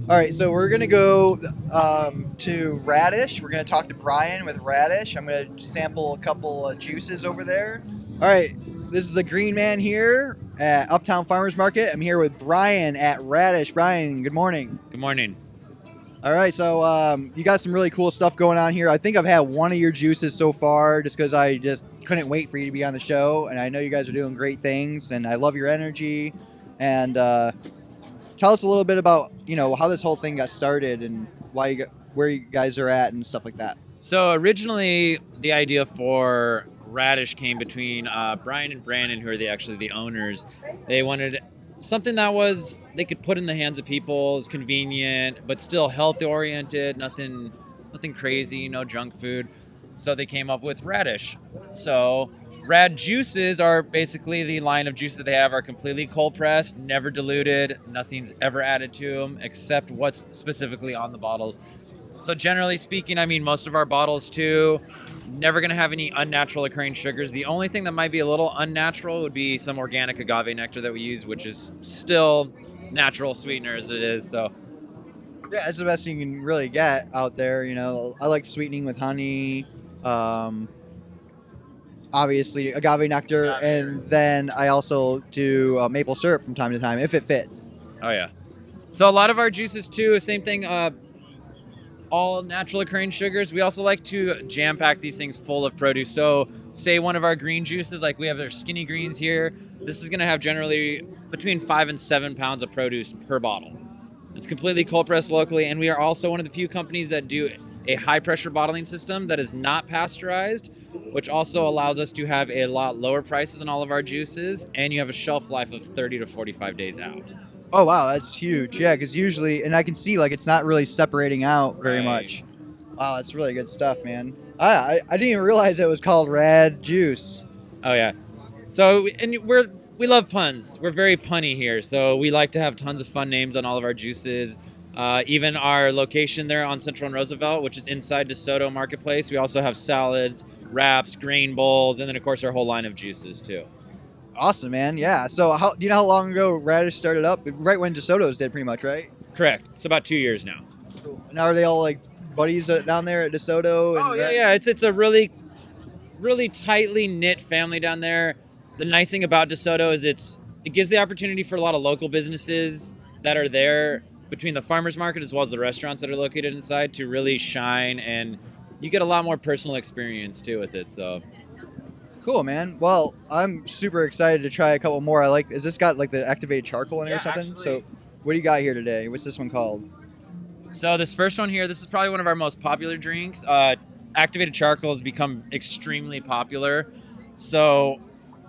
All right, so we're gonna go to Radish. We're gonna talk to Bryan with Radish. I'm gonna sample a couple of juices over there. All right, this is the Green Man here at Uptown Farmers Market. I'm here with Bryan at Radish. Bryan, good morning. Good morning. All right, so you got some really cool stuff going on here. I think I've had one of your juices so far, just because I just couldn't wait for you to be on the show, and I know you guys are doing great things, and I love your energy. And tell us a little bit about how this whole thing got started and why where you guys are at and stuff like that. So originally, the idea for Radish came between Bryan and Brandon, who are actually the owners. They wanted something that was they could put in the hands of people, is convenient, but still health oriented. Nothing crazy, no junk food. So they came up with Radish. So Rad juices are basically the line of juices that they have are completely cold pressed, never diluted, nothing's ever added to them except what's specifically on the bottles. So generally speaking, I mean, most of our bottles too, never going to have any unnatural occurring sugars. The only thing that might be a little unnatural would be some organic agave nectar that we use, which is still natural sweetener as it is. So Yeah, it's the best you can really get out there. I like sweetening with honey, um, obviously agave nectar, and then I also do maple syrup from time to time if it fits. oh yeah. So a lot of our juices too, same thing. All natural occurring sugars. We also like to jam pack these things full of produce. So say one of our green juices, like we have our skinny greens here, this is going to have generally between 5 and 7 pounds of produce per bottle. It's completely cold pressed locally, and we are also one of the few companies that do a high pressure bottling system that is not pasteurized, which also allows us to have a lot lower prices on all of our juices, and you have a shelf life of 30 to 45 days out. Oh wow, that's huge. Yeah, because usually, and I can see like it's not really separating out very Right. much. Wow, that's really good stuff, man. I didn't even realize it was called Rad Juice. Oh yeah. So and we love puns. We're very punny here, so we like to have tons of fun names on all of our juices. Even our location there on Central and Roosevelt, which is inside DeSoto Marketplace, we also have salads, wraps, grain bowls, and then of course our whole line of juices too. Awesome, man. Yeah. So, do you know how long ago Radish started up? Right when DeSoto's did, pretty much, right? Correct. It's about 2 years now. Cool. Now, are they all like buddies down there at DeSoto? Oh yeah, yeah. It's a really tightly knit family down there. The nice thing about DeSoto is it gives the opportunity for a lot of local businesses that are there between the farmers market as well as the restaurants that are located inside to really shine, and you get a lot more personal experience too with it. So Cool, man. Well, I'm super excited to try a couple more. Is this got like the activated charcoal in it Yeah, or something? actually. So, what do you got here today? What's this one called? So this first one here, this is probably one of our most popular drinks. Activated charcoal has become extremely popular. So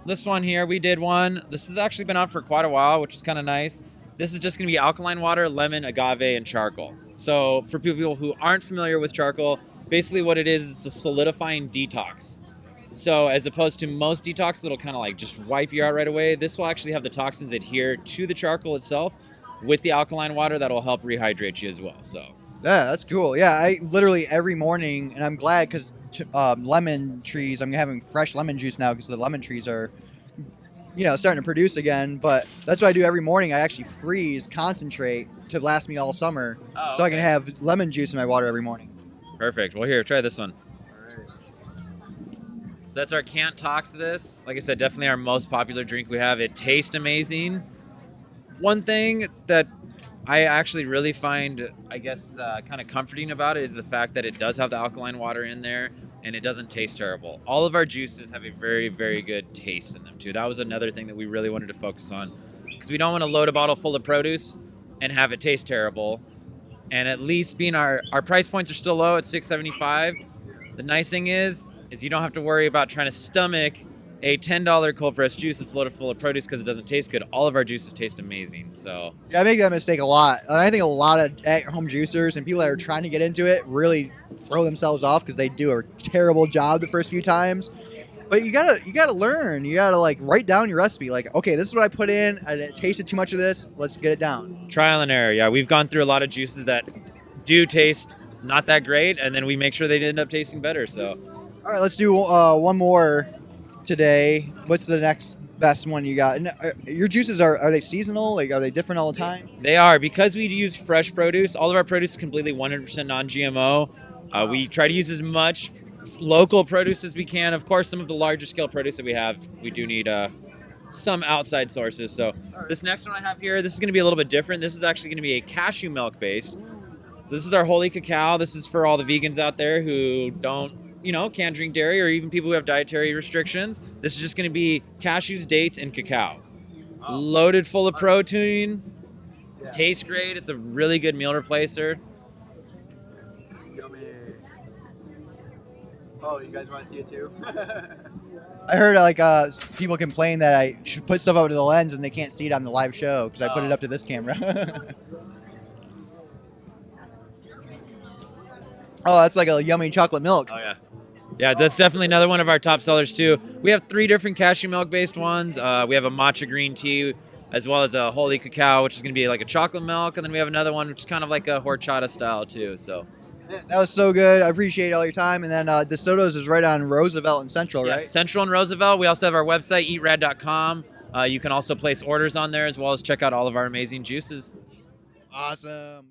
this one here, we did one. This has actually been out for quite a while, which is kind of nice. This is just going to be alkaline water, lemon, agave, and charcoal. So for people who aren't familiar with charcoal, basically what it is, it's a solidifying detox. So as opposed to most detoxes that'll kind of like just wipe you out right away, this will actually have the toxins adhere to the charcoal itself with the alkaline water that'll help rehydrate you as well. So Yeah, that's cool. Yeah, I literally every morning, and I'm glad because lemon trees. I'm having fresh lemon juice now because the lemon trees are, starting to produce again. But that's what I do every morning. I actually freeze concentrate to last me all summer, so I can have lemon juice in my water every morning. perfect. Well, here, try this one. So that's our Can't Tox this. Like I said, definitely our most popular drink we have. It tastes amazing. One thing that I actually really find, I guess, kind of comforting about it is the fact that it does have the alkaline water in there and it doesn't taste terrible. All of our juices have a very, very good taste in them, too. That was another thing that we really wanted to focus on because we don't want to load a bottle full of produce and have it taste terrible. And at least being our price points are still low at $6.75. The nice thing is you don't have to worry about trying to stomach a $10 cold pressed juice that's loaded full of produce because it doesn't taste good. All of our juices taste amazing. So Yeah, I make that mistake a lot. And I think a lot of at-home juicers and people that are trying to get into it really throw themselves off because they do a terrible job the first few times. But you gotta learn. You gotta like write down your recipe. Like, okay, this is what I put in, and it tasted too much of this. Let's get it down. trial and error. Yeah, we've gone through a lot of juices that do taste not that great, and then we make sure they end up tasting better. So All right, let's do one more today. What's the next best one you got? And your juices are they seasonal? Like, are they different all the time? They are, because we use fresh produce. All of our produce is completely 100% non-GMO. We try to use as much local produce as we can. Of course, some of the larger scale produce that we have, we do need some outside sources. So this next one I have here, this is going to be a little bit different. This is actually going to be a cashew milk based. So this is our holy cacao. This is for all the vegans out there who don't, can't drink dairy, or even people who have dietary restrictions. This is just going to be cashews, dates, and cacao. Loaded full of protein. Yeah. Tastes great. It's a really good meal replacer. Yummy. Oh, you guys want to see it too? I heard like people complain that I should put stuff up to the lens and they can't see it on the live show because I put it up to this camera. Oh, that's like a yummy chocolate milk. Oh, yeah. Yeah, that's definitely another one of our top sellers, too. We have 3 different cashew milk-based ones. We have a matcha green tea, as well as a holy cacao, which is going to be like a chocolate milk. And then we have another one, which is kind of like a horchata style, too. So that was so good. I appreciate all your time. And then DeSoto's is right on Roosevelt and Central, right? Central and Roosevelt. We also have our website, eatrad.com. You can also place orders on there, as well as check out all of our amazing juices. Awesome.